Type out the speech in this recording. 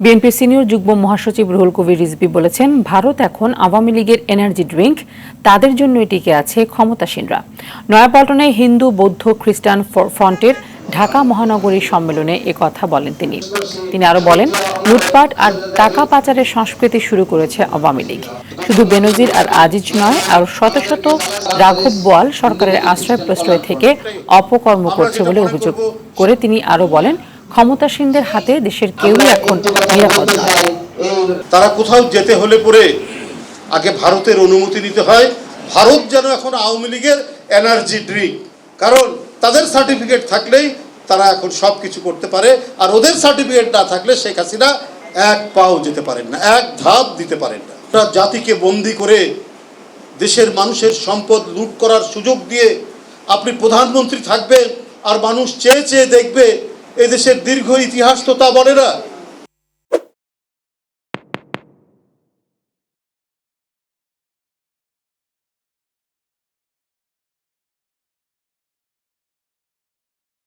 বিএনপির সিনিয়র যুগ্ম মহাসচিব রুহুল কবির রিজভী বলেছেন, ভারত এখন আওয়ামী লীগের এনার্জি ড্রিঙ্ক, তাদের জন্যই টিকে আছে ক্ষমতাসীনরা। নয়াপল্টনে হিন্দু, বৌদ্ধ, খ্রিস্টান ফ্রন্টের ঢাকা মহানগরী সম্মেলনে কথা বলেন তিনি আরও বলেন, লুটপাট আর টাকা পাচারের সংস্কৃতি শুরু করেছে আওয়ামী লীগ। শুধু বেনজির আর আজিজ নয়, আর শত শত রাঘব বোয়াল সরকারের আশ্রয় প্রশ্রয় থেকে অপকর্ম করছে বলে অভিযোগ করে তিনি আরও বলেন, ক্ষমতাসীনদের হাতে দেশের কেউই এখন নিরাপদ নয়। তারা কোথাও যেতে হলে পরে আগে ভারতের অনুমতি নিতে হয়। ভারত যেন এখন আওয়ামী লীগের এনার্জি ড্রিঙ্ক, কারণ তাদের সার্টিফিকেট থাকলেই তারা এখন সব কিছু করতে পারে, আর ওদের সার্টিফিকেট না থাকলে শেখ হাসিনা এক পাও যেতে পারেন না, এক ধাপ দিতে পারেন না। জাতিকে বন্দি করে দেশের মানুষের সম্পদ লুট করার সুযোগ দিয়ে আপনি প্রধানমন্ত্রী থাকবেন আর মানুষ চেয়ে চেয়ে দেখবে। এদেশের দীর্ঘ ইতিহাস তো তা বলে না।